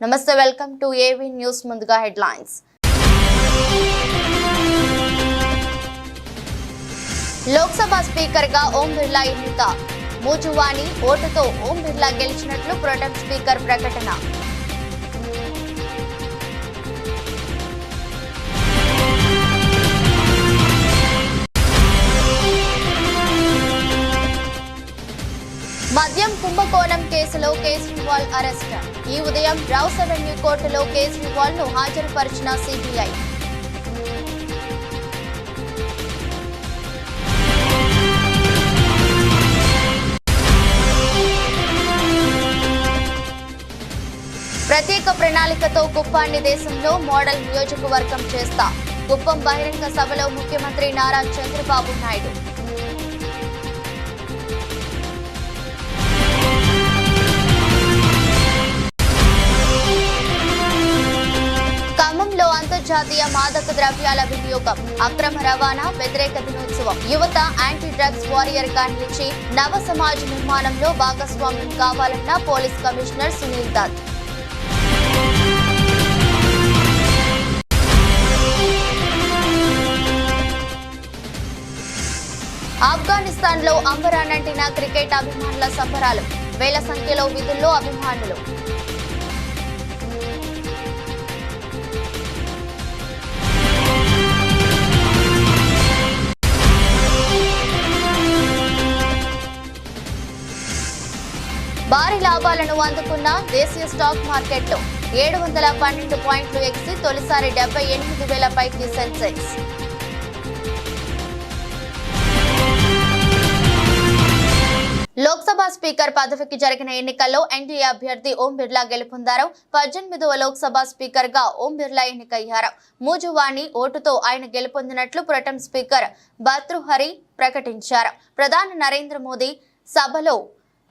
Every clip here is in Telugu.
నమస్తే, వెల్కమ్ టు ఏవీ న్యూస్. ముందుగా హెడ్లైన్స్. లోక్సభ స్పీకర్ గా ఓం బిర్లా ఎన్నిక. మూజువాణి ఓటుతో ఓం బిర్లా గెలిచినట్లు ప్రొటెం స్పీకర్ ప్రకటన. మద్యం కుంభకోణం కేసులో కేజ్రీవాల్ అరెస్ట్. ఈ ఉదయం రౌస్ అవెన్యూ కోర్టులో కేజ్రీవాల్ ను హాజరుపరిచిన సిబిఐ. ప్రత్యేక ప్రణాళికతో కుప్పాన్ని దేశంలో మోడల్ నియోజకవర్గం చేస్తా. కుప్పం బహిరంగ సభలో ముఖ్యమంత్రి నారా చంద్రబాబు నాయుడు. ఖమ్మంలో అంతర్జాతీయ మాదక ద్రవ్యాల వినియోగం, అక్రమ రవాణా వ్యతిరేక దినోత్సవం. యువత యాంటీ డ్రగ్స్ వారియర్ గా నిలిచి నవ సమాజ్ నిర్మాణంలో భాగస్వామ్యం కావాలన్న పోలీస్ కమిషనర్ సునీల్ దత్. ఆఫ్ఘనిస్తాన్ లో అంబరానంటిన క్రికెట్ అభిమానుల సంబరాలు. వేల సంఖ్యలో విధుల్లో అభిమానులు. భారీ లాభాలను అందుకున్న దేశీయ స్టాక్ మార్కెట్లో 712 పాయింట్లు ఎగిసి తొలిసారి 78,000 పైకి సెన్సెక్స్. లోక్సభ స్పీకర్ పదవికి జరిగిన ఎన్నికల్లో ఎన్డీఏ అభ్యర్థి ఓం బిర్లా గెలుపొందారు. 18వ లోక్సభ స్పీకర్ గా ఓం బిర్లా ఎన్నికయ్యారు. మూజువాణి ఓటుతో ఆయన గెలుపొందినట్లు ప్రొటెం స్పీకర్ భర్తృహరి ప్రకటించారు. ప్రధాని నరేంద్ర మోదీ సభలో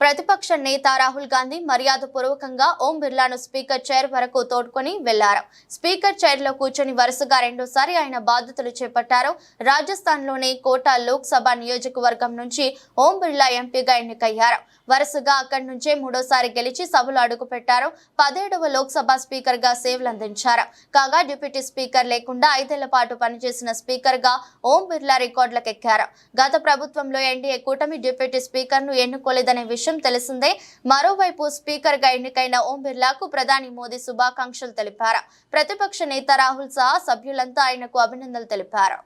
ప్రతిపక్ష నేత రాహుల్ గాంధీ మర్యాదపూర్వకంగా ఓం బిర్లాను స్పీకర్ చైర్ వరకు తోడ్కొని వెళ్లారు. స్పీకర్ చైర్ లో కూర్చొని వరుసగా రెండోసారి ఆయన బాధ్యతలు చేపట్టారు. రాజస్థాన్ లోని కోటా లోక్సభ నియోజకవర్గం నుంచి ఓం బిర్లా ఎంపీగా ఎన్నికయ్యారు. వరుసగా అక్కడి నుంచే మూడోసారి గెలిచి సభలో అడుగుపెట్టారు. 17వ లోక్సభ స్పీకర్ గా సేవలు అందించారు. కాగా డిప్యూటీ స్పీకర్ లేకుండా 5 ఏళ్ల పాటు పనిచేసిన స్పీకర్ గా ఓం బిర్లా రికార్డులకెక్కారు. గత ప్రభుత్వంలో ఎన్డీఏ కూటమి డిప్యూటీ స్పీకర్ ను ఎన్నుకోలేదనే విషయం తెలిసిందే. మరోవైపు స్పీకర్ గా ఎన్నికైన ఓం బిర్లాకు ప్రధాని మోదీ శుభాకాంక్షలు తెలిపారు. ప్రతిపక్ష నేత రాహుల్ సహా సభ్యులంతా ఆయనకు అభినందనలు తెలిపారు.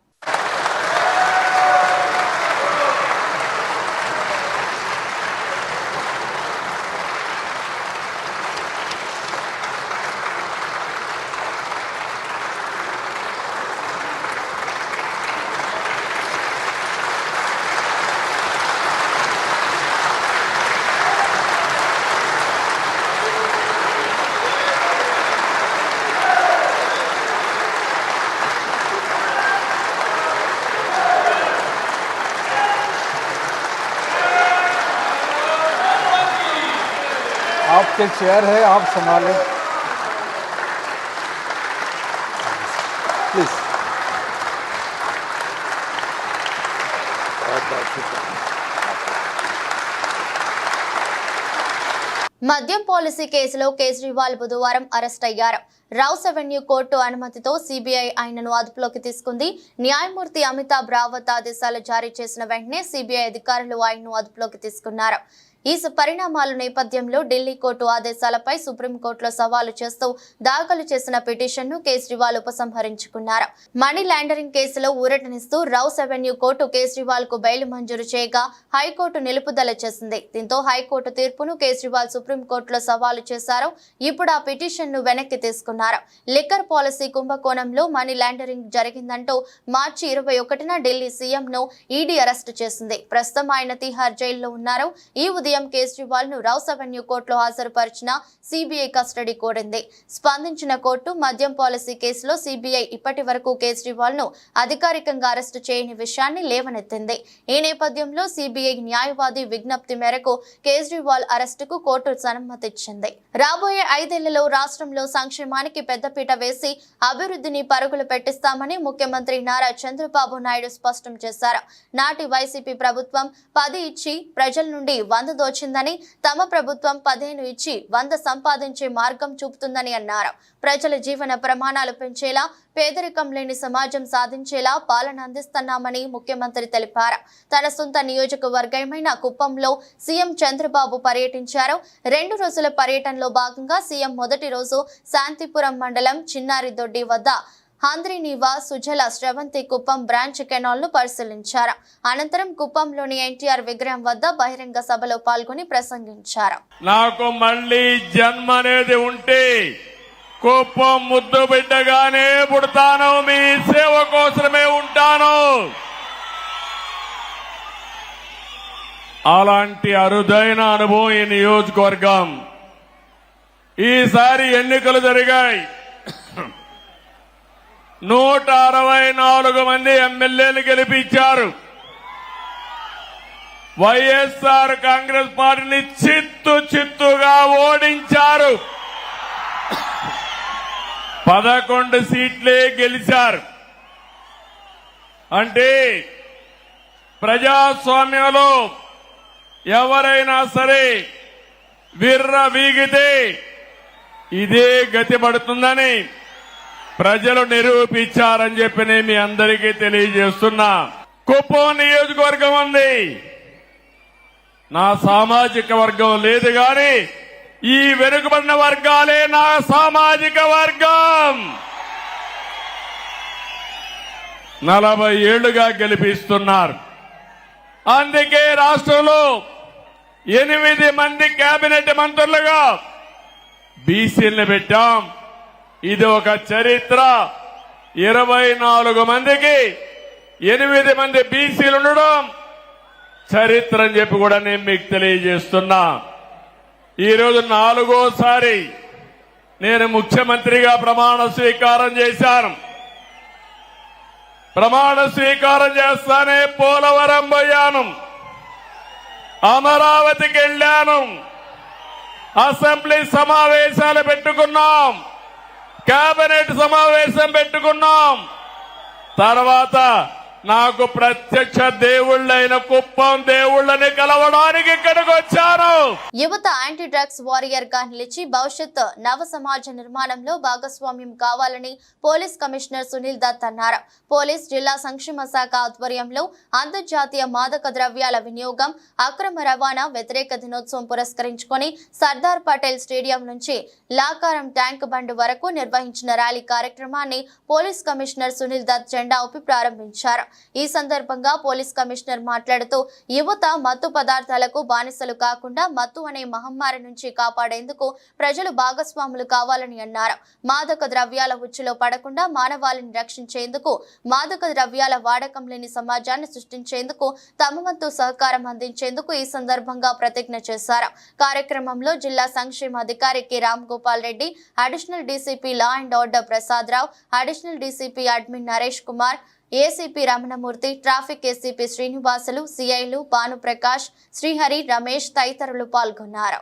आपके चेयर है, आप संभालें प्लीज। మద్యం పాలసీ కేసులో కేజ్రీవాల్ బుధవారం అరెస్ట్ అయ్యారు. రౌస్ అవెన్యూ కోర్టు అనుమతితో సిబిఐ ఆయనను అదుపులోకి తీసుకుంది. న్యాయమూర్తి అమితాబ్ రావత్ ఆదేశాలు జారీ చేసిన వెంటనే సిబిఐ అధికారులు ఆయన్ను అదుపులోకి తీసుకున్నారు. ఈ పరిణామాల నేపథ్యంలో ఢిల్లీ కోర్టు ఆదేశాలపై సుప్రీంకోర్టులో సవాలు చేస్తూ దాఖలు చేసిన పిటిషన్ను కేజ్రీవాల్ ఉపసంహరించుకున్నారు. మనీ లాండరింగ్ కేసులో ఊరటనిస్తూ రౌస్ అవెన్యూ కోర్టు కేజ్రీవాల్ కు బెయిల్ మంజూరు చేయగా హైకోర్టు నిలుపుదల చేసింది. దీంతో హైకోర్టు తీర్పును కేజ్రీవాల్ సుప్రీంకోర్టులో సవాలు చేశారు. ఇప్పుడు ఆ పిటిషన్ ను వెనక్కి తీసుకున్నారు. లిక్కర్ పాలసీ కుంభకోణంలో మనీ లాండరింగ్ జరిగిందంటూ మార్చి 21న ఢిల్లీ సీఎం ను ఈడీ అరెస్టు చేసింది. ప్రస్తుతం ఆయన తిహార్ జైల్లో ఉన్నారు. ఈ ఉదయం కేజ్రీవాల్ ను రౌస్ అవెన్యూ కోర్టులో హాజరుపరిచిన సిబిఐ కస్టడీ కోరింది. స్పందించిన కోర్టు మద్యం పాలసీ కేసులో సిబిఐ ఇప్పటి వరకు కేజ్రీవాల్ ను అధికారికంగా అరెస్టు చేయని విషయాన్ని లేవనెత్తింది. ఈ నేపథ్యంలో సిబిఐ న్యాయవాది విజ్ఞప్తి మేరకు కేజ్రీవాల్ అరెస్టుకు కోర్టు సమ్మతిచ్చింది. రాబోయే 5 ఏళ్లలో రాష్ట్రంలో సంక్షేమానికి పెద్దపీట వేసి అభివృద్ధిని పరుగులు పెట్టిస్తామని ముఖ్యమంత్రి నారా చంద్రబాబు నాయుడు స్పష్టం చేశారు. నాటి వైసీపీ ప్రభుత్వం 10 ఇచ్చి ప్రజల నుండి 100 వచ్చిందని, తమ ప్రభుత్వం 15 ఇచ్చి 100 సంపాదించే మార్గం చూపుతుందని అన్నారు. ప్రజల జీవన ప్రమాణాలు పెంచేలా, పేదరికం లేని సమాజం సాధించేలా పాలన అందిస్తున్నామని ముఖ్యమంత్రి తెలిపారు. తన సొంత నియోజకవర్గమైన కుప్పంలో సీఎం చంద్రబాబు పర్యటించారు. 2 రోజుల పర్యటనలో భాగంగా సీఎం మొదటి రోజు శాంతిపురం మండలం చిన్నారిదొడ్డి వద్ద హంద్రీనీవా సుజల శ్రవంతి కుప్పం బ్రాంచ్ కెనాల్ ను పరిశీలించారు. అనంతరం కుప్పంలోని ఎన్టీఆర్ విగ్రహం వద్ద బహిరంగ సభలో పాల్గొని ప్రసంగించారు. నాకు మళ్ళీ జన్మ అనేది ఉంటే కుప్పం ముద్దు బిడ్డగానే పుడతాను, మీ సేవ కోసమే ఉంటాను. అలాంటి అరుదైన అనుభవం ఈ నియోజకవర్గం. ఈసారి ఎన్నికలు జరిగాయి. 164 మంది ఎమ్మెల్యేలు గెలిపించారు. వైఎస్ఆర్ కాంగ్రెస్ పార్టీని చిత్తుగా ఓడించారు. 11 సీట్లే గెలిచారు. అంటే ప్రజాస్వామ్యంలో ఎవరైనా సరే విర్ర వీగితే ఇదే గతి పడుతుందని ప్రజలు నిరూపించారని చెప్పి నేను మీ అందరికీ తెలియజేస్తున్నా. కుప్పం నియోజకవర్గం ఉంది, నా సామాజిక వర్గం లేదు గాని ఈ వెనుకబడిన వర్గాలే నా సామాజిక వర్గం. 40 ఏళ్లుగా గెలిపిస్తున్నారు. అందుకే రాష్ట్రంలో 8 మంది కేబినెట్ మంత్రులుగా బీసీలను పెట్టాం. ఇది ఒక చరిత్ర. 24 మందికి 8 మంది బీసీలు ఉండడం చరిత్ర అని చెప్పి కూడా నేను మీకు తెలియజేస్తున్నా. ఈరోజు 4వసారి నేను ముఖ్యమంత్రిగా ప్రమాణ స్వీకారం చేశాను. ప్రమాణ స్వీకారం చేస్తానే పోలవరం పోయాను, అమరావతికి వెళ్లాను, అసెంబ్లీ సమావేశాలు పెట్టుకున్నాం, కేబినెట్ సమావేశం పెట్టుకున్నాం. తర్వాత నాకు ప్రత్యక్ష దేవుళ్ళైన కుప్పం దేవుళ్ళని కలవడానికి ఇక్కడికి వచ్చాను. యువత యాంటీ డ్రగ్స్ వారియర్ గా నిలిచి భవిష్యత్ నవ సమాజ నిర్మాణంలో భాగస్వామ్యం కావాలని పోలీస్ కమిషనర్ సునీల్ దత్ అన్నారు. పోలీస్ జిల్లా సంక్షేమ శాఖ ఆధ్వర్యంలో అంతర్జాతీయ మాదక ద్రవ్యాల వినియోగం, అక్రమ రవాణా వ్యతిరేక దినోత్సవం పురస్కరించుకొని సర్దార్ పటేల్ స్టేడియం నుంచి లాకారం ట్యాంక్ బండ్ వరకు నిర్వహించిన ర్యాలీ కార్యక్రమాన్ని పోలీస్ కమిషనర్ సునీల్ దత్ జెండా ఊపి ప్రారంభించారు. ఈ సందర్భంగా పోలీస్ కమిషనర్ మాట్లాడుతూ యువత మత్తు పదార్థాలకు బానిసలు కాకుండా మత్తు అనే మహమ్మారి నుంచి కాపాడేందుకు ప్రజలు భాగస్వాములు కావాలని అన్నారు. మాదక ద్రవ్యాల ఉచ్చులో పడకుండా మానవాళిని రక్షించేందుకు, మాదక ద్రవ్యాల వాడకం లేని సమాజాన్ని సృష్టించేందుకు తమ వంతు సహకారం అందించేందుకు ఈ సందర్భంగా ప్రతిజ్ఞ చేశారు. కార్యక్రమంలో జిల్లా సంక్షేమ అధికారి K Ram Gopal Reddy, additional DCP law and order Prasad Rao, additional DCP admin Naresh Kumar, ACP Ramanamurthy, traffic ACP Srinivasulu, సిఐలు భానుప్రకాష్, శ్రీహరి, రమేష్ తదితరులు పాల్గొన్నారు.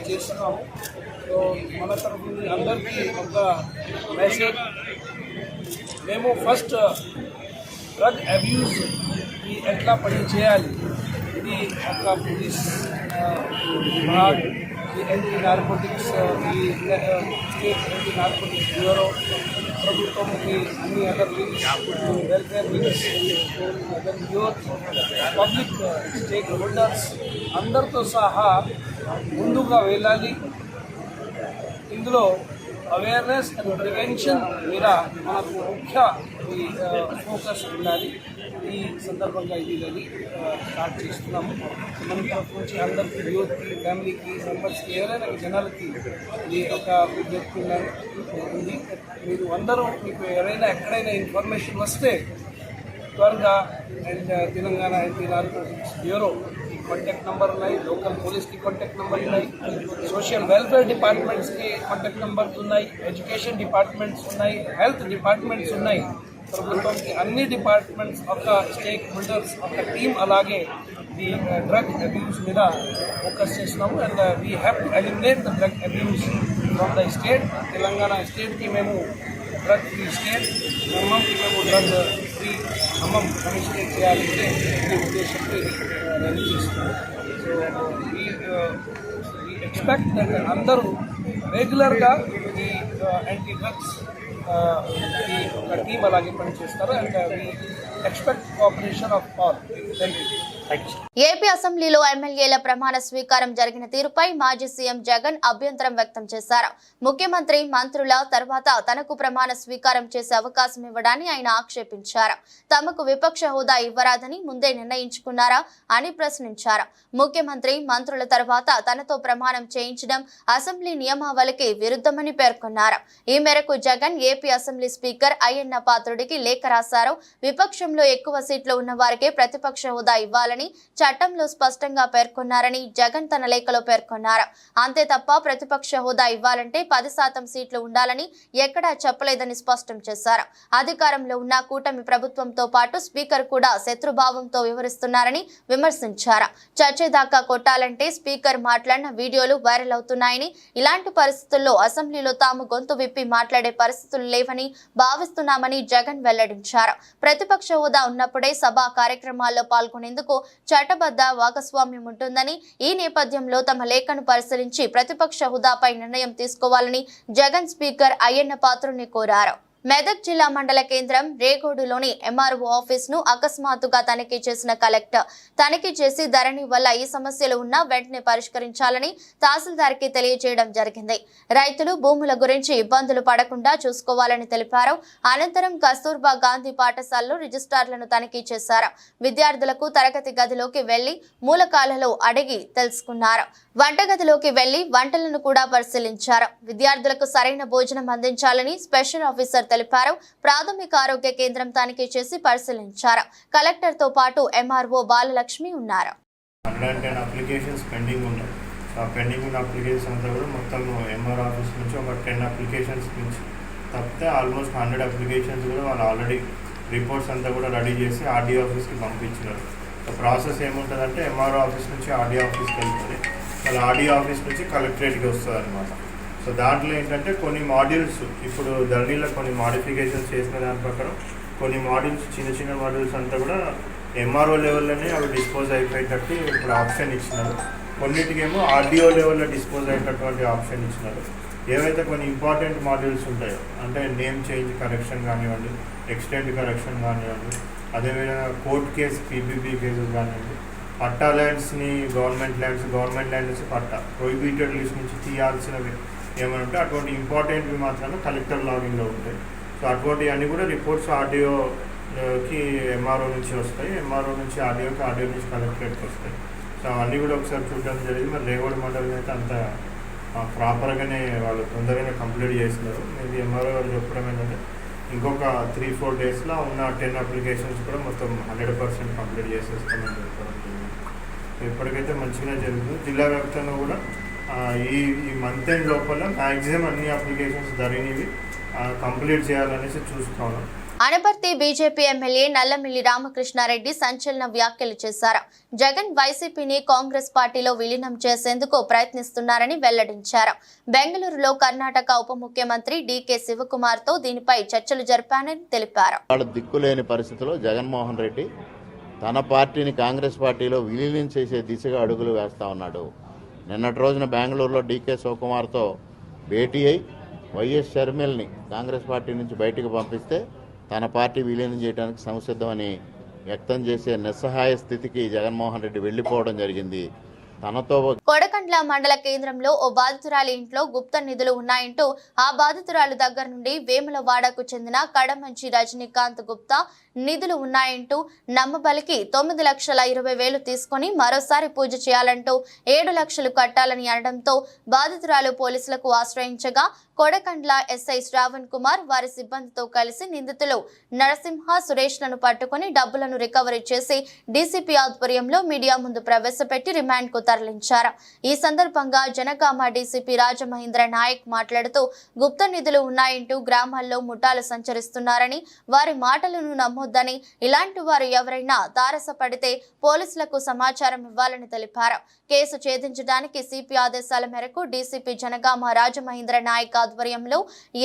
చేస్తున్నాము. సో మన తరఫు నుండి అందరికీ ఒక మెసేజ్, మేము ఫస్ట్ డ్రగ్ అబ్యూజ్ ఎట్లా పని చేయాలి, ఇది ఒక పోలీస్ విభాగ్, ఈ యాంటీ నార్కోటిక్స్, ఈ స్టేట్ యాంటీ నార్కోటిక్స్ బ్యూరో, ప్రభుత్వంకి అన్ని other wings, welfare wings, other youth, public stake holders అందరితో సహా ముందుగా వెళ్ళాలి. ఇందులో అవేర్నెస్ అండ్ ప్రివెన్షన్ మీద మనకు ముఖ్య ఫోకస్ ఉండాలి. ఈ సందర్భంగా ఇది స్టార్ట్ చేస్తున్నాము. మన తరఫు నుంచి అందరికీ, యూత్కి, ఫ్యామిలీకి, మెంబర్స్కి, ఎవరైనా జనాలకి ఇది ఒక విజ్ఞప్తి ఉంది. మీరు అందరూ, మీకు ఎవరైనా ఎక్కడైనా ఇన్ఫర్మేషన్ వస్తే త్వరగా and Telangana anti narcotics bureau contact number ఉన్నాయి, లోకల్ పోలీస్కి కాంటాక్ట్ నెంబర్ ఉన్నాయి, సోషల్ వెల్ఫేర్ డిపార్ట్మెంట్స్కి కాంటాక్ట్ నెంబర్స్ ఉన్నాయి, ఎడ్యుకేషన్ డిపార్ట్మెంట్స్ ఉన్నాయి, హెల్త్ డిపార్ట్మెంట్స్ ఉన్నాయి. ప్రభుత్వంకి అన్ని డిపార్ట్మెంట్స్ ఒక స్టేక్ హోల్డర్స్ ఒక టీమ్ అలాగే ది డ్రగ్ అబ్యూస్ మీద ఫోకస్ చేస్తున్నాము. And we have to eliminate the drug abuse from the state. Telangana స్టేట్కి మేము డ్రగ్ ఫ్రీ స్టేట్, ఖమ్మంకి మేము డ్రగ్ ఫ్రీ ఖమ్మం కమిషనరేట్ చేయాలంటే ఈ ఉద్దేశంతో రెడీ చేస్తున్నాము. సో వీ ఎక్స్పెక్ట్ దట్ అందరూ రెగ్యులర్గా ఈ యాంటీ డ్రగ్స్ ఒక టీమ్ అలాగే పనిచేస్తారు. And we expect cooperation of all. Thank you. AP అసెంబ్లీలో ఎమ్మెల్యేల ప్రమాణ స్వీకారం జరిగిన తీరుపై మాజీ సీఎం జగన్ అభ్యంతరం వ్యక్తం చేశారు. ముఖ్యమంత్రి మంత్రుల తర్వాత తనకు ప్రమాణ స్వీకారం చేసే అవకాశం ఇవ్వడాన్ని ఆయన ఆక్షేపించారు. తమకు విపక్ష హోదా ఇవ్వరాదని ముందే నిర్ణయించుకున్నారా అని ప్రశ్నించారు. ముఖ్యమంత్రి మంత్రుల తర్వాత తనతో ప్రమాణం చేయించడం అసెంబ్లీ నియమావళికి విరుద్ధమని పేర్కొన్నారు. ఈ మేరకు Jagan AP assembly speaker Ayyanna పాత్రుడికి లేఖ రాశారు. విపక్షంలో ఎక్కువ సీట్లు ఉన్న వారికే ప్రతిపక్ష హోదా ఇవ్వాలని చట్టంలో స్పష్టంగా పేర్కొన్నారని జగన్ తన లేఖలో పేర్కొన్నారు. అంతే తప్ప ప్రతిపక్ష హోదా ఇవ్వాలంటే 10% సీట్లు ఉండాలని ఎక్కడా చెప్పలేదని స్పష్టం చేశారు. అధికారంలో ఉన్న కూటమి ప్రభుత్వంతో పాటు స్పీకర్ కూడా శత్రుభావంతో వివరిస్తున్నారని విమర్శించారు. చర్చేదాకా కొట్టాలంటే స్పీకర్ మాట్లాడిన వీడియోలు వైరల్ అవుతున్నాయని, ఇలాంటి పరిస్థితుల్లో అసెంబ్లీలో తాము గొంతు విప్పి మాట్లాడే పరిస్థితులు లేవని భావిస్తున్నామని జగన్ వెల్లడించారు. ప్రతిపక్ష హోదా ఉన్నప్పుడే సభా కార్యక్రమాల్లో పాల్గొనేందుకు చట్టబద్ధ భాగస్వామ్యం ఉంటుందని, ఈ నేపథ్యంలో తమ లేఖను పరిశీలించి ప్రతిపక్ష హోదాపై నిర్ణయం తీసుకోవాలని జగన్ స్పీకర్ అయ్యన్న పాత్రుడిని కోరారు. మెదక్ జిల్లా మండల కేంద్రం రేగోడులోని ఎంఆర్ఓ ఆఫీస్ ను అకస్మాత్తుగా తనిఖీ చేసిన కలెక్టర్ తనిఖీ చేసి ధరణి వల్ల ఈ సమస్యలు ఉన్నా వెంటనే పరిష్కరించాలని తహసీల్దార్ కి తెలియజేయడం జరిగింది. రైతులు భూముల గురించి ఇబ్బందులు పడకుండా చూసుకోవాలని తెలిపారు. అనంతరం కస్తూర్బా గాంధీ పాఠశాలలో రిజిస్ట్రార్లను తనిఖీ చేశారు. విద్యార్థులకు తరగతి గదిలోకి వెళ్లి మూలకాలలో అడిగి తెలుసుకున్నారు. వంటగదిలోకి వెళ్లి వంటలను కూడా పరిశీలించారు. విద్యార్థులకు సరైన భోజనం అందించాలని స్పెషల్ ఆఫీసర్ తెలిపారు. ప్రాథమిక ఆరోగ్య కేంద్రం తనిఖీ చేసి పరిశీలించారు. కలెక్టర్ తో పాటు ఎంఆర్ఓ బాలలక్ష్మి ఉన్నారు. 110 అప్లికేషన్స్ పెండింగ్ ఉన్నాయి. ఆ పెండింగ్ ఉన్న అప్లికేషన్స్ అంతా కూడా మొత్తం ఎంఆర్ ఆఫీస్ నుంచి ఒక 10 అప్లికేషన్స్ నుంచి తప్పితే ఆల్మోస్ట్ 100 అప్లికేషన్స్ కూడా వాళ్ళు ఆల్రెడీ రిపోర్ట్స్ అంతా కూడా రెడీ చేసి ఆర్డీఓ ఆఫీస్కి పంపించినారు. సో ప్రాసెస్ ఏముంటుందంటే ఎంఆర్ఓ ఆఫీస్ నుంచి ఆర్డీఓ ఆఫీస్కి వెళ్తుంది, మళ్ళీ ఆర్డీఓ ఆఫీస్ నుంచి కలెక్టరేట్కి వస్తుంది అనమాట. సో దాంట్లో ఏంటంటే కొన్ని మాడ్యూల్స్ ఇప్పుడు ధరణిలో కొన్ని మాడిఫికేషన్స్ చేసిన దాని ప్రకారం కొన్ని మాడ్యూల్స్ చిన్న చిన్న మాడ్యూల్స్ అంతా కూడా ఎంఆర్ఓ లెవెల్లోనే అవి డిస్పోజ్ అయిపోయేటట్టు ఇప్పుడు ఆప్షన్ ఇచ్చినారు. కొన్నిటికేమో ఆర్డీఓ లెవెల్లో డిస్పోజ్ అయ్యేటటువంటి ఆప్షన్ ఇచ్చినారు. ఏవైతే కొన్ని ఇంపార్టెంట్ మాడ్యూల్స్ ఉంటాయో అంటే నేమ్ చేంజ్ కరెక్షన్ కానివ్వండి, ఎక్స్టెంట్ కరెక్షన్ కానివ్వండి, అదేవిధంగా కోర్ట్ కేసు పీపీపీ కేసెస్ కానివ్వండి, పట్టా ల్యాండ్స్ని గవర్నమెంట్ ల్యాండ్స్ పట్టా ప్రొహిబిటెడ్ లిస్ట్ నుంచి తీయాల్సినవి ఏమైనా ఉంటే అటువంటి ఇంపార్టెంట్వి మాత్రమే కలెక్టర్ లాగిన్లో ఉంటాయి. సో అటువంటివన్నీ కూడా రిపోర్ట్స్ ఆర్డీఓకి ఎంఆర్ఓ నుంచి వస్తాయి, ఎంఆర్ఓ నుంచి ఆర్డీఓకి, ఆర్డీఓ నుంచి కలెక్టరేట్కి వస్తాయి. సో అవన్నీ కూడా ఒకసారి చూడడం జరిగింది. మరి రేగోడ్ మండలం అయితే అంత ప్రాపర్గానే వాళ్ళు తొందరగానే కంప్లీట్ చేస్తున్నారు. మేబీ ఎంఆర్ఓ గారు చెప్పడం ఏంటంటే ఇంకొక 3-4 డేస్లో ఉన్న 10 అప్లికేషన్స్ కూడా మొత్తం 100% కంప్లీట్ చేసేస్తామని చెప్పడం జరిగింది. ఇప్పటికైతే మంచిగా జరుగుతుంది. జిల్లా వ్యాప్తంగా కూడా ఈ మంత్ ఎండ్ లోపల మ్యాక్సిమం అన్ని అప్లికేషన్స్ ధరణివి కంప్లీట్ చేయాలనేసి చూస్తున్నాం. అనపర్తి బీజేపీ ఎమ్మెల్యే నల్లమిల్లి రామకృష్ణారెడ్డి సంచలన వ్యాఖ్యలు చేశారు. జగన్ వైసీపీని కాంగ్రెస్ పార్టీలో విలీనం చేసేందుకు ప్రయత్నిస్తున్నారని వెల్లడించారు. బెంగళూరులో కర్ణాటక ఉప ముఖ్యమంత్రి డీకే శివకుమార్ తో దీనిపై చర్చలు జరిపానని తెలిపారు. దిక్కులేని పరిస్థితిలో జగన్మోహన్ రెడ్డి తన పార్టీని కాంగ్రెస్ పార్టీలో విలీనం చేసే దిశగా అడుగులు వేస్తా ఉన్నాడు. నిన్నటి రోజున బెంగళూరులో డీకే శివకుమార్తో భేటీ అయి వైఎస్ షర్మిల్ని కాంగ్రెస్ పార్టీ నుంచి బయటకు పంపిస్తే తన పార్టీ విలీనం చేయడానికి సంసిద్ధమని వ్యక్తం చేసే నిస్సహాయ స్థితికి జగన్మోహన్ రెడ్డి వెళ్లిపోవడం జరిగింది. తనతో కొడకండ్ల మండల కేంద్రంలో ఓ బాధితురాలి ఇంట్లో గుప్త నిధులు ఉన్నాయంటూ ఆ బాధితురాలు దగ్గర నుండి వేములవాడకు చెందిన కడమంచి రజనీకాంత్ గుప్తా నిధులు ఉన్నాయంటూ నమ్మబలికి 9,20,000 తీసుకుని మరోసారి పూజ చేయాలంటూ 7 లక్షలు కట్టాలని అనడంతో బాధితురాలు పోలీసులకు ఆశ్రయించగా కొడకండ్ల ఎస్ఐ శ్రావణ్ కుమార్ వారి సిబ్బందితో కలిసి నిందితులు నరసింహ సురేష్లను పట్టుకుని డబ్బులను రికవరీ చేసి డీసీపీ ఆధ్వర్యంలో మీడియా ముందు ప్రవేశపెట్టి రిమాండ్కు తరలించారు. ఈ సందర్భంగా జనగామ డీసీపీ రాజమహేంద్ర నాయక్ మాట్లాడుతూ గుప్త నిధులు ఉన్నాయంటూ గ్రామాల్లో ముఠాలు సంచరిస్తున్నారని, వారి మాటలను నమ్మొద్దని, ఇలాంటి వారు ఎవరైనా తారసపడితే పోలీసులకు సమాచారం ఇవ్వాలని తెలిపారు. కేసు ఛేదించడానికి సిపి ఆదేశాల మేరకు డీసీపీ జనగామ రాజమహేంద్ర నాయక్ ఆధ్వర్యంలో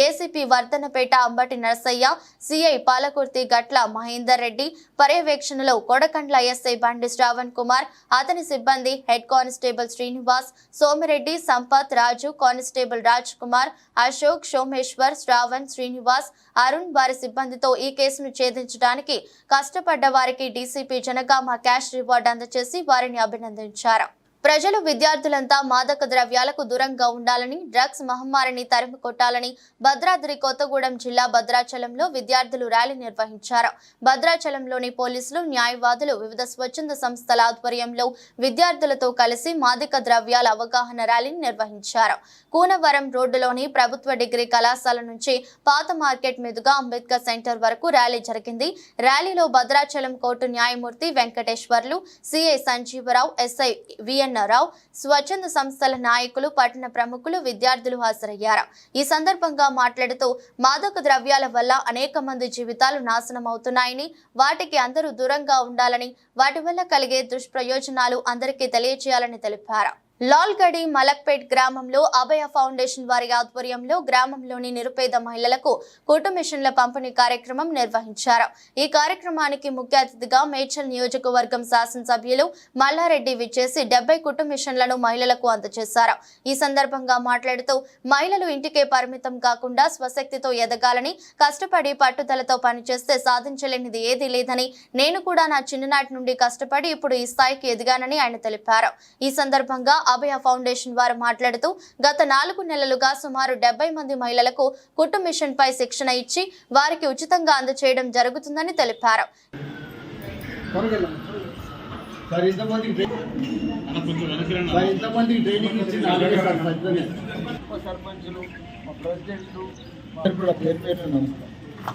ఏసీపీ వర్ధనపేట అంబటి నరసయ్య, సిఐ పాలకుర్తి గట్ల మహేందర్ రెడ్డి పర్యవేక్షణలో కొడకండ్ల ఎస్ఐ బండి శ్రావణ్ కుమార్, అతని సిబ్బంది హెడ్ కానిస్టేబుల్ శ్రీనివాస్, సోమిరెడ్డి, సంపత్, రాజు, కానిస్టేబుల్ రాజ్ కుమార్, అశోక్, సోమేశ్వర్, శ్రావణ్, శ్రీనివాస్, అరుణ్ వారి సిబ్బందితో ఈ కేసును ఛేదించడానికి కష్టపడ్డ వారికి డీసీపీ జనగామ క్యాష్ రివార్డు అందజేసి వారిని అభినందించారు. ప్రజలు, విద్యార్థులంతా మాదక ద్రవ్యాలకు దూరంగా ఉండాలని, డ్రగ్స్ మహమ్మారిని తరిమి కొట్టాలని భద్రాద్రి కొత్తగూడెం జిల్లా భద్రాచలంలో విద్యార్థులు ర్యాలీ నిర్వహించారు. భద్రాచలంలోని పోలీసులు, న్యాయవాదులు, వివిధ స్వచ్ఛంద సంస్థల ఆధ్వర్యంలో విద్యార్థులతో కలిసి మాదక ద్రవ్యాల అవగాహన ర్యాలీని నిర్వహించారు. కూనవరం రోడ్డులోని ప్రభుత్వ డిగ్రీ కళాశాల నుంచి పాత మార్కెట్ మీదుగా అంబేద్కర్ సెంటర్ వరకు ర్యాలీ జరిగింది. ర్యాలీలో భద్రాచలం కోర్టు న్యాయమూర్తి Venkateswarlu, CI Sanjeevarao, SI VN Rao, స్వచ్ఛంద సంస్థల నాయకులు, పట్టణ ప్రముఖులు, విద్యార్థులు హాజరయ్యారు. ఈ సందర్భంగా మాట్లాడుతూ మాదక ద్రవ్యాల వల్ల అనేక మంది జీవితాలు నాశనం అవుతున్నాయని, వాటికి అందరూ దూరంగా ఉండాలని, వాటి వల్ల కలిగే దుష్ప్రయోజనాలు అందరికీ తెలియజేయాలని తెలిపారు. లాల్గడి మలక్పేట్ గ్రామంలో అభయ ఫౌండేషన్ వారి ఆధ్వర్యంలో గ్రామంలోని నిరుపేద మహిళలకు కుట్టు మిషన్ల పంపిణీ కార్యక్రమం నిర్వహించారు. ఈ కార్యక్రమానికి ముఖ్య అతిథిగా మేడ్చల్ నియోజకవర్గం శాసనసభ్యులు మల్లారెడ్డి విచ్చేసి 70 కుట్టు మిషన్లను మహిళలకు అందజేశారు. ఈ సందర్భంగా మాట్లాడుతూ మహిళలు ఇంటికే పరిమితం కాకుండా స్వశక్తితో ఎదగాలని, కష్టపడి పట్టుదలతో పనిచేస్తే సాధించలేనిది ఏదీ లేదని, నేను కూడా నా చిన్ననాటి నుండి కష్టపడి ఇప్పుడు ఈ స్థాయికి ఎదిగానని ఆయన తెలిపారు. ఈ సందర్భంగా అభయ ఫౌండేషన్ వారు మాట్లాడుతూ గత 4 నెలలుగా సుమారు 70 మంది మహిళలకు కుట్టు మిషన్ పై శిక్షణ ఇచ్చి వారికి ఉచితంగా అందజేయడం జరుగుతుందని తెలిపారు.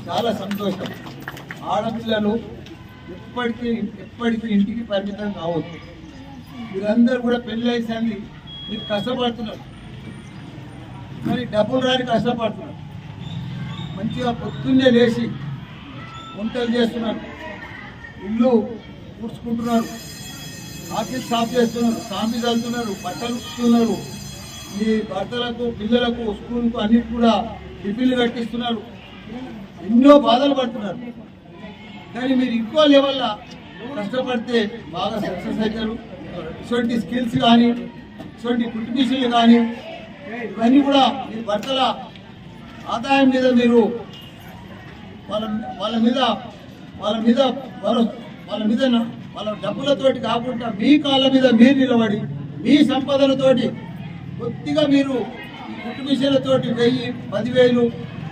చాలా సంతోషం. ఆడపిల్లలు ఎప్పటికీ ఇంటికి పరిమితం కావద్దు. మీరందరూ కూడా పెళ్లి వేసింది, మీరు కష్టపడుతున్నారు, కానీ డబ్బులు రాని కష్టపడుతున్నారు. మంచిగా పొద్దున్నే లేచి వంటలు చేస్తున్నారు, ఇల్లు కూర్చుకుంటున్నారు, ఆఫీస్ సాఫ్ చేస్తున్నారు, సామి చల్లుతున్నారు, బట్టలు ఉతుకుతున్నారు, మీ భర్తలకు, పిల్లలకు, స్కూల్కు అన్నిటి కూడా టిఫిన్లు కట్టిస్తున్నారు. ఎన్నో బాధలు పడుతున్నారు. కానీ మీరు ఇంకో లెవెల్లో కష్టపడితే బాగా సక్సెస్ అవుతారు. ఇటువంటి స్కిల్స్ కానీ, ఇటువంటి కుట్టు మిషన్లు కానీ, ఇవన్నీ కూడా మీ భర్తల ఆదాయం మీద మీరు వాళ్ళ డబ్బులతోటి కాకుండా మీ కాళ్ళ మీద మీరు నిలబడి, మీ సంపదలతోటి కొద్దిగా మీరు ఈ కుట్టు మిషన్లతోటి 1000, 10,000,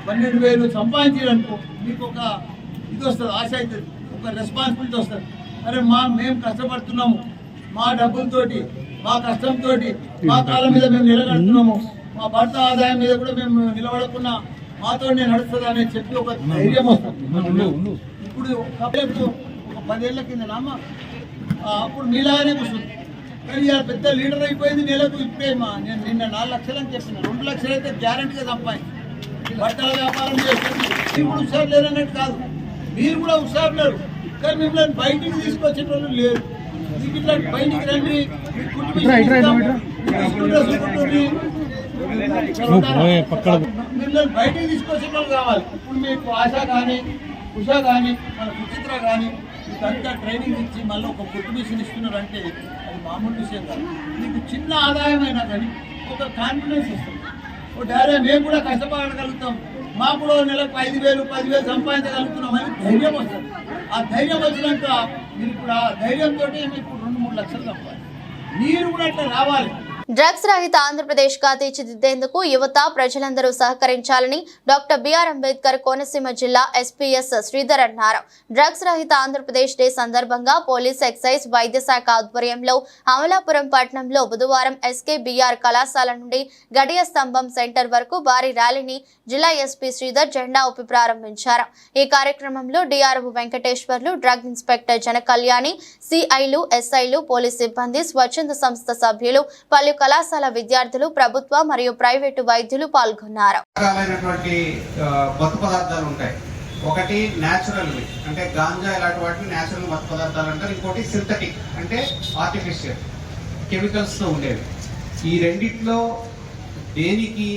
12,000 సంపాదించారనుకో, మీకు ఒక ఇది వస్తుంది, ఆశ అవుతుంది, ఒక రెస్పాన్సిబిలిటీ వస్తుంది. అరే మేము కష్టపడుతున్నాము, మా డబ్బులతోటి, మా కష్టంతో మా కాళ్ళ మీద మేము నిలబడుతున్నాము, మా భర్త ఆదాయం మీద కూడా మేము నిలబడకున్నా మాతో నడుస్తుంది అని చెప్పి ఒక ధైర్యం వస్తుంది. ఇప్పుడు ఒక 10 ఏళ్ల కింద నామ అప్పుడు మీలాగానే కూర్చుంది, కానీ ఇలా పెద్ద లీడర్ అయిపోయింది. నెలకు ఇప్పుడే నేను నిన్న 4 లక్షలు అని చెప్పిన, 2 లక్షలు అయితే గ్యారంటీగా సంపాదించి బట్టల వ్యాపారం చేస్తుంది. మీరు కూడా హుషారు లేరన్నట్టు కాదు, మీరు కూడా హుషారు లేరు, కానీ మిమ్మల్ని బయటికి తీసుకొచ్చేటోళ్ళు లేరు. మీకు ఇట్లా బయటికి రండి, మిమ్మల్ని బయటికి తీసుకొచ్చేటోళ్ళు కావాలి. ఇప్పుడు మీకు ఆశ కానీ, ఉషా కానీ, మన సుచిత్ర కానీ మీకంతా ట్రైనింగ్ ఇచ్చి మళ్ళీ ఒక కుట్టు మిషన్ ఇస్తున్నారంటే అది మామూలు విషయం కాదు. మీకు చిన్న ఆదాయం అయినా కానీ ఒక కాన్ఫిడెన్స్ ఇస్తుంది. ఓ డాడీ మేము కూడా కష్టపడగలుగుతాం, మాకు కూడా నెలకు 5,000, 10,000 సంపాదించగలుగుతున్నాం అని ధైర్యం వస్తుంది. ఆ ధైర్యం వచ్చినాక మీరు ఇప్పుడు ఆ ధైర్యంతో మీకు 2-3 లక్షలు సంపాదించాలి. మీరు కూడా అట్లా రావాలి. డ్రగ్స్ రహిత ఆంధ్రప్రదేశ్ గా తీర్చిదిద్దేందుకు యువత ప్రజలందరూ సహకరించాలని డాక్టర్ బిఆర్ అంబేద్కర్ కోనసీమ జిల్లా ఎస్పీఎస్ శ్రీధర్ అన్నారు. డ్రగ్స్ రహిత ఆంధ్రప్రదేశ్ డే సందర్భంగా పోలీస్ ఎక్సైజ్ వైద్య శాఖ ఆధ్వర్యంలో అమలాపురం పట్టణంలో బుధవారం ఎస్కేబీఆర్ కళాశాల నుండి గడియ స్తంభం సెంటర్ వరకు భారీ ర్యాలీని జిల్లా ఎస్పీ శ్రీధర్ జెండా ఊపి ప్రారంభించారు. ఈ కార్యక్రమంలో డిఆర్ఓ వెంకటేశ్వర్లు, డ్రగ్ ఇన్స్పెక్టర్ జనకళ్యాణి, సిఐలు, ఎస్ఐలు, పోలీస్ సిబ్బంది, స్వచ్ఛంద సంస్థ సభ్యులు, పలు కళాశాల విద్యార్థులు, ప్రభుత్వ మరియు ప్రైవేటు వైద్యులు పాల్గొన్నారు. మత్తు పదార్థాలు ఉంటాయి. ఒకటి న్యాచురల్ అంటే గాంజా ఇలాంటి వాటిని న్యాచురల్ మత్తు పదార్థాలు అంటారు. ఇంకోటి సింథటిక్ అంటే ఆర్టిఫిషియల్ కెమికల్స్ తో ఉండేవి. ఈ రెండిట్లో దేనికి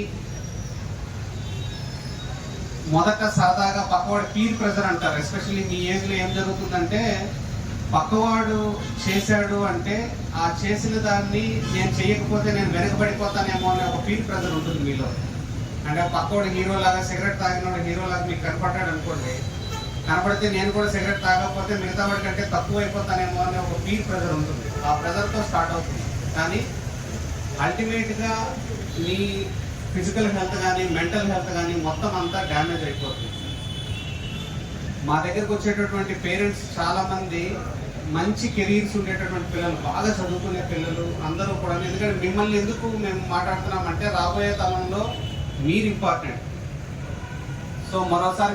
మొదట సరదాగా పక్కవాడు పీర్ ప్రెజర్ అంటారు. ఎస్పెషల్లీ మీ ఏజ్ లో ఏం జరుగుతుందంటే పక్కవాడు చేశాడు అంటే ఆ చేసిన దాన్ని నేను చేయకపోతే నేను వెనకబడిపోతానేమో అనే ఒక పీర్ ప్రెజర్ ఉంటుంది మీలో. అంటే పక్కవాడు హీరోలాగా సిగరెట్ తాగినోడు హీరోలాగా మీకు కనపడ్డాడు అనుకోండి, కనపడితే నేను కూడా సిగరెట్ తాగకపోతే మిగతా వాడి కంటే తక్కువ అయిపోతానేమో అనే ఒక పీర్ ప్రెజర్ ఉంటుంది. ఆ ప్రెజర్తో స్టార్ట్ అవుతుంది. కానీ అల్టిమేట్గా మీ ఫిజికల్ హెల్త్ కానీ మెంటల్ హెల్త్ కానీ మొత్తం అంతా డ్యామేజ్ అయిపోతుంది. మా దగ్గరకు వచ్చేటటువంటి పేరెంట్స్ చాలా మంది మంచి కెరీర్స్ ఉండేటటువంటి పిల్లలు, బాగా చదువుకునే పిల్లలు అందరూ కూడా. ఎందుకంటే మిమ్మల్ని ఎందుకు మేము మాట్లాడుతున్నామంటే రాబోయే తరంలో మీరు ఇంపార్టెంట్. సో మరోసారి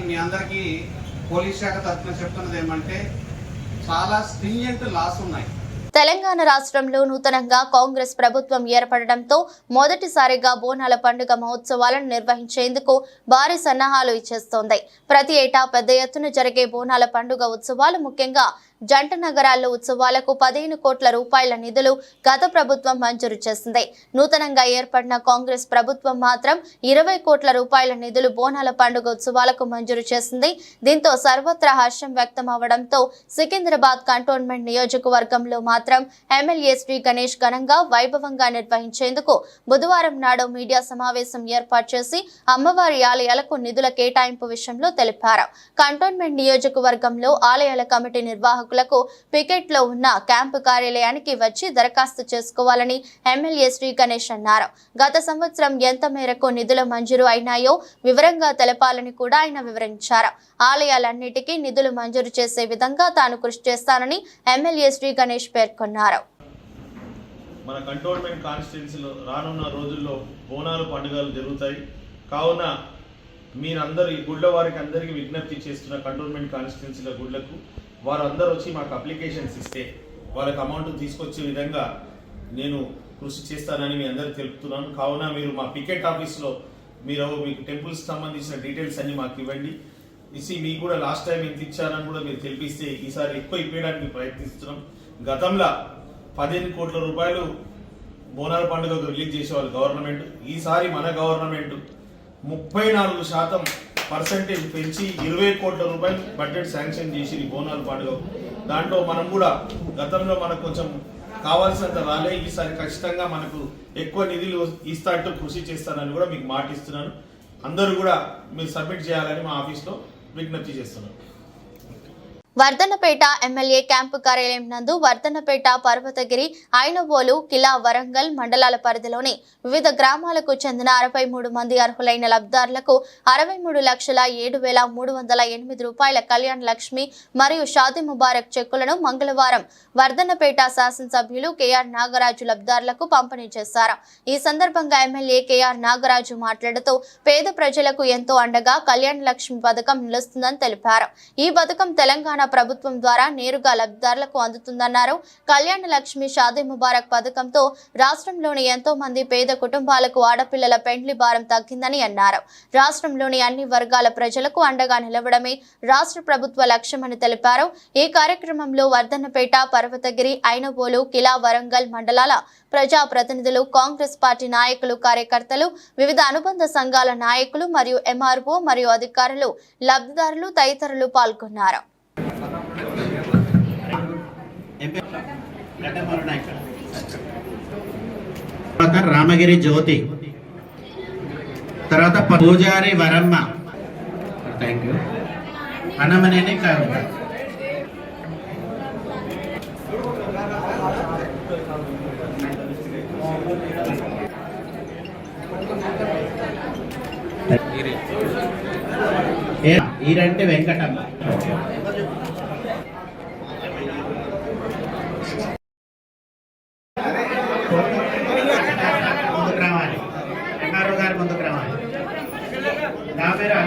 మీ అందరికీ పోలీస్ శాఖ తరఫున చెప్తున్నది ఏమంటే చాలా స్ట్రింజెంట్ లాస్ ఉన్నాయి. తెలంగాణ రాష్ట్రంలో నూతనంగా కాంగ్రెస్ ప్రభుత్వం ఏర్పడడంతో మొదటిసారిగా బోనాల పండుగ మహోత్సవాలను నిర్వహించేందుకు భారీ సన్నాహాలు ఇచ్చేస్తోంది. ప్రతి ఏటా పెద్ద ఎత్తున జరిగే బోనాల పండుగ ఉత్సవాలు, ముఖ్యంగా జంట నగరాల్లో ఉత్సవాలకు 15 కోట్ల రూపాయల నిధులు గత ప్రభుత్వం మంజూరు చేసింది. నూతనంగా ఏర్పడిన కాంగ్రెస్ ప్రభుత్వం మాత్రం 20 కోట్ల రూపాయల నిధులు బోనాల పండుగ ఉత్సవాలకు మంజూరు చేసింది. దీంతో సర్వత్రా హర్షం వ్యక్తం అవడంతో సికింద్రాబాద్ కంటోన్మెంట్ నియోజకవర్గంలో మాత్రం ఎమ్మెల్యే శ్రీ గణేష్ ఘనంగా వైభవంగా నిర్వహించేందుకు బుధవారం నాడు మీడియా సమావేశం ఏర్పాటు చేసి అమ్మవారి ఆలయాలకు నిధుల కేటాయింపు విషయంలో తెలిపారు. కంటోన్మెంట్ నియోజకవర్గంలో ఆలయాల కమిటీ నిర్వాహకులకు పికెట్ లో ఉన్న క్యాంపు కార్యాలయానికి వచ్చి దరఖాస్తు చేసుకోవాలని ఎమ్మెల్యే శ్రీ గణేష్ అన్నారు. గత సంవత్సరం ఎంత మేరకు నిధులు మంజూరు అయినాయో వివరంగా తెలపాలని కూడా ఆయన వివరించారు. ఆలయాలన్నిటికీ నిధులు మంజూరు చేసే విధంగా తాను కృషి చేస్తానని ఎమ్మెల్యే శ్రీ గణేష్ పేర్కొన్నారు. మన కంటోన్మెంట్ కాన్స్టిట్యున్సీలో రానున్న రోజుల్లో బోనాలు పండుగలు జరుగుతాయి. కావున మీరందరూ ఈ గుళ్ళ వారికి అందరికీ విజ్ఞప్తి చేస్తున్న కంటోన్మెంట్ కాన్స్టిట్యున్సీల గుళ్ళకు వారందరూ వచ్చి మాకు అప్లికేషన్స్ ఇస్తే వాళ్ళకి అమౌంట్ తీసుకొచ్చే విధంగా నేను కృషి చేస్తానని మీ అందరికీ తెలుపుతున్నాను. కావున మీరు మా పికెట్ ఆఫీస్లో మీకు టెంపుల్స్కి సంబంధించిన డీటెయిల్స్ అన్ని మాకు ఇవ్వండి. మీకు కూడా లాస్ట్ టైం ఎంత ఇచ్చారని కూడా మీరు తెలిపిస్తే ఈసారి ఎక్కువ ఇవ్వడానికి ప్రయత్నిస్తున్నాం. గతంలో 15 కోట్ల రూపాయలు బోనాల పండుగకు రిలీజ్ చేసేవాళ్ళు గవర్నమెంట్. ఈసారి మన గవర్నమెంట్ 34% పెంచి 20 కోట్ల రూపాయలు బడ్జెట్ శాంక్షన్ చేసి బోనాల పండుగ. దాంట్లో మనం కూడా గతంలో మనకు కొంచెం కావాల్సినంత రాలే, ఈసారి ఖచ్చితంగా మనకు ఎక్కువ నిధులు ఇస్తాంటూ కృషి చేస్తానని కూడా మీకు మాట ఇస్తున్నాను. అందరూ కూడా మీరు సబ్మిట్ చేయాలని మా ఆఫీస్లో విజ్ఞప్తి చేస్తున్నాను. వర్ధన్నపేట ఎమ్మెల్యే క్యాంపు కార్యాలయం నందు వర్ధన్నపేట, పర్వతగిరి, ఐనవోలు, కిలా, వరంగల్ మండలాల పరిధిలోని వివిధ గ్రామాలకు చెందిన 63 మంది అర్హులైన లబ్ధిదారులకు 63,07,308 రూపాయల కళ్యాణ లక్ష్మి మరియు షాదీ ముబారక్ చెక్కులను మంగళవారం వర్ధన్నపేట శాసనసభ్యులు కేఆర్ నాగరాజు లబ్ధిదారులకు పంపిణీ చేశారు. ఈ సందర్భంగా ఎమ్మెల్యే కేఆర్ నాగరాజు మాట్లాడుతూ పేద ప్రజలకు ఎంతో అండగా కళ్యాణ లక్ష్మి పథకం నిలుస్తుందని తెలిపారు. ఈ పథకం తెలంగాణ ప్రభుత్వం ద్వారా నేరుగా లబ్ధిదారులకు అందుతుందన్నారు. కళ్యాణ లక్ష్మి, షాదీ ముబారక్ పథకంతో రాష్ట్రంలోని ఎంతో మంది పేద కుటుంబాలకు ఆడపిల్లల పెండ్లి భారం తగ్గిందని అన్నారు. రాష్ట్రంలోని అన్ని వర్గాల ప్రజలకు అండగా నిలవడమే రాష్ట్ర ప్రభుత్వ లక్ష్యమని తెలిపారు. ఈ కార్యక్రమంలో వర్ధన్నపేట, పర్వతగిరి, ఐనవోలు, కిలా, వరంగల్ మండలాల ప్రజా ప్రతినిధులు, కాంగ్రెస్ పార్టీ నాయకులు, కార్యకర్తలు, వివిధ అనుబంధ సంఘాల నాయకులు మరియు ఎంఆర్ఓ మరియు అధికారులు, లబ్ధిదారులు తదితరులు పాల్గొన్నారు. రామగిరి జ్యోతి, తర్వాత పూజారి వరమ్మ, థ్యాంక్ యూ, అనమనేని కవిత. ఈరంటే వెంకటమ్మ. ముందుకు రావాలి, ఎంఆర్ఓ గారు ముందుకు రావాలి. నా పేరు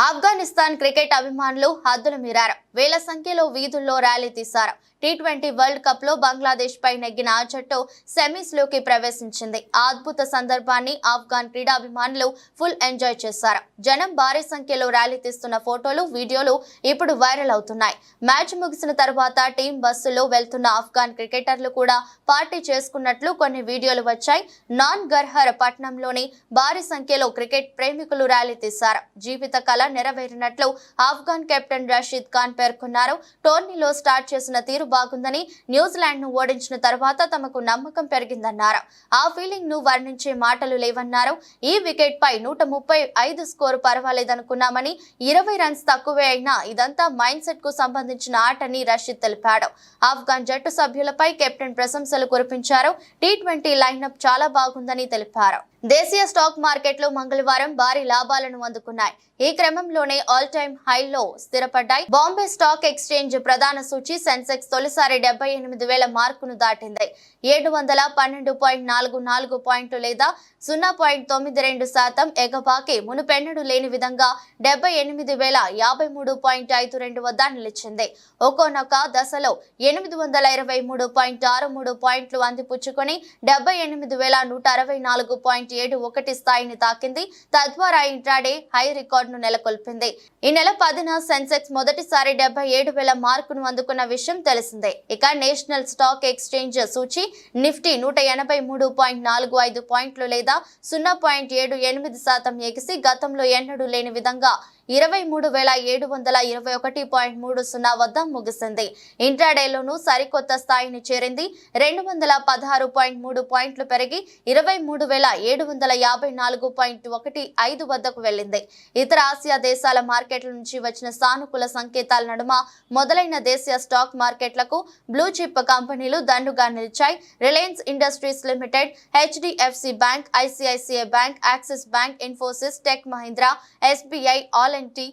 ఆఫ్ఘనిస్తాన్ క్రికెట్ అభిమానులు హద్దులు మీరారు. వేల సంఖ్యలో వీధుల్లో ర్యాలీ తీశారు. T20 వరల్డ్ కప్ లో బంగ్లాదేశ్ పై నెగ్గిన ఆ జట్టు సెమీస్ లోకి ప్రవేశించింది. ఆ అద్భుత సందర్భాన్ని ఆఫ్ఘాన్ క్రీడాభిమానులు ఫుల్ ఎంజాయ్ చేశారు. జనం భారీ సంఖ్యలో ర్యాలీ తీస్తున్న ఫోటోలు, వీడియోలు ఇప్పుడు వైరల్ అవుతున్నాయి. మ్యాచ్ ముగిసిన తర్వాత టీం బస్సులో వెళ్తున్న ఆఫ్ఘాన్ క్రికెటర్లు కూడా పార్టీ చేసుకున్నట్లు కొన్ని వీడియోలు వచ్చాయి. నాన్ గర్హర్ పట్టణంలోని భారీ సంఖ్యలో క్రికెట్ ప్రేమికులు ర్యాలీ తీశారు. జీవిత కళ నెరవేరినట్లు ఆఫ్ఘాన్ కెప్టెన్ రషీద్ ఖాన్ పేర్కొన్నారు. టోర్నీలో స్టార్ట్ చేసిన తీరు బాగుందని, న్యూజిలాండ్ ను ఓడించిన తర్వాత తమకు నమ్మకం పెరిగిందన్నారు. ఆ ఫీలింగ్ ను వర్ణించే మాటలు లేవన్నారు. ఈ వికెట్ పై 135 స్కోరు పర్వాలేదనుకున్నామని, 20 రన్స్ తక్కువే అయినా ఇదంతా మైండ్ సెట్ కు సంబంధించిన ఆటని రషీద్ తెలిపాడు. ఆఫ్ఘాన్ జట్టు సభ్యులపై కెప్టెన్ ప్రశంసలు కురిపించారు. T20 లైనప్ చాలా బాగుందని తెలిపారు. దేశీయ స్టాక్ మార్కెట్లు మంగళవారం భారీ లాభాలను అందుకున్నాయి. ఈ క్రమంలోనే ఆల్ టైమ్ హైలో స్థిరపడ్డాయి. బాంబే స్టాక్ ఎక్స్చేంజ్ ప్రధాన సూచి సెన్సెక్స్ తొలిసారి 78,000 మార్కును దాటింది. 712.44 పాయింట్లు లేదా 0.92% ఎగబాకి మునుపెన్నడూ లేని విధంగా 78,053.52 వద్ద నిలిచింది. ఒక్కొక్క దశలో 823.63 పాయింట్లు అందిపుచ్చుకొని 78,164.71 స్థాయిని తాకింది. తద్వారా ఇంట్రాడే హై రికార్డును నెలకొల్పింది. ఈ నెల 10న సెన్సెక్స్ మొదటిసారి 77,000 మార్కును అందుకున్న విషయం తెలిసిందే. ఇక నేషనల్ స్టాక్ ఎక్స్చేంజ్ సూచి నిఫ్టీ 183.45 పాయింట్లు లేదా 0.78% ఎగిసి గతంలో ఎన్నడూ లేని విధంగా 23,721.30 వద్ద ముగిసింది. ఇంట్రాడేలోనూ సరికొత్త స్థాయిని చేరింది. 216.3 పాయింట్లు పెరిగి 23,754.15 వద్దకు వెళ్లింది. ఇతర ఆసియా దేశాల మార్కెట్ల నుంచి వచ్చిన సానుకూల సంకేతాల నడుమ మొదలైన దేశీయ స్టాక్ మార్కెట్లకు బ్లూ చిప్ కంపెనీలు దండుగా నిలిచాయి. Reliance Industries Limited, HDFC bank, ICICI bank, Axis bank, Infosys, Tech Mahindra, SBI, ఆల్&టీ,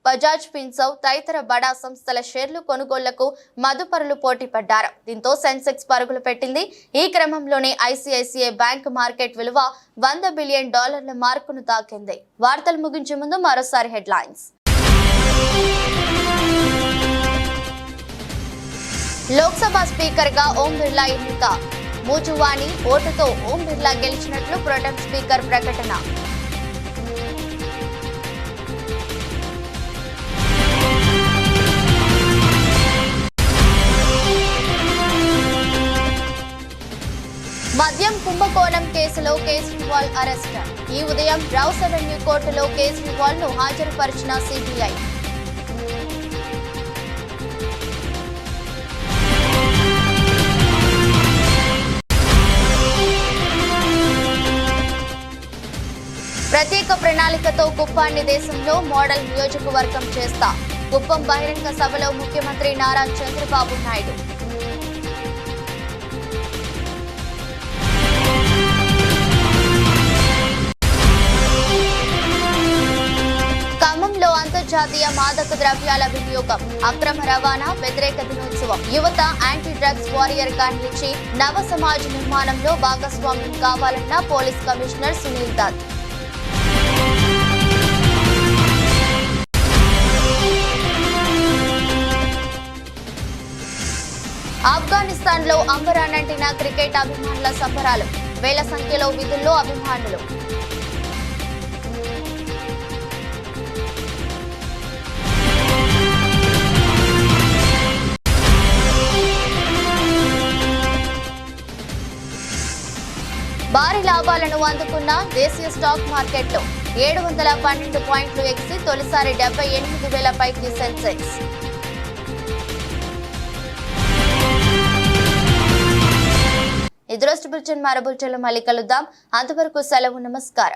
బజాజ్ ఫిన్సర్వ్ తదితర బడా సంస్థల షేర్లు కొనుగోళ్లకు మదుపరులు పోటీ పడ్డారు. దీంతో సెన్సెక్స్ పరుగులు పెట్టింది. ఈ క్రమంలోనే ICICI బ్యాంక్ మార్కెట్ విలువ $100 బిలియన్ మార్కును తాకింది. వార్తలు ముగించే ముందు మరోసారి హెడ్లైన్స్. లోక్సభ స్పీకర్ గా ఓం బిర్లా ఎన్నిక. మూజువాణి ఓటుతో ఓం బిర్లా గెలిచినట్లు ప్రొటెం స్పీకర్ ప్రకటన. మద్యం కుంభకోణం కేసులో కేజ్రీవాల్ అరెస్ట్. ఈ ఉదయం రౌస్ అవెన్యూ కోర్టులో కేజ్రీవాల్ ను హాజరుపరిచిన CBI. ప్రత్యేక ప్రణాళికతో కుప్పాన్ని దేశంలో మోడల్ నియోజకవర్గం చేస్తా. కుప్పం బహిరంగ సభలో ముఖ్యమంత్రి నారా చంద్రబాబు నాయుడు. ఖమ్మంలో అంతర్జాతీయ మాదక ద్రవ్యాల వినియోగం, అక్రమ రవాణా వ్యతిరేక దినోత్సవం. యువత యాంటీ డ్రగ్స్ వారియర్ గా నిలిచి నవ సమాజ నిర్మాణంలో భాగస్వామ్యం కావాలన్న పోలీస్ కమిషనర్ సునీల్ దత్. ఆఫ్ఘనిస్తాన్ లో అంబరానంటిన క్రికెట్ అభిమానుల సంబరాలు. వేల సంఖ్యలో విధుల్లో అభిమానులు. భారీ లాభాలను అందుకున్న దేశీయ స్టాక్ మార్కెట్లో 712 పాయింట్లు ఎగిసి తొలిసారి 78,000 పైకి సెన్సెక్స్. ఈ దృష్టి బులెటిన్ మరో బులెటిన్లో మళ్ళీ కలుద్దాం. అంతవరకు సెలవు, నమస్కారం.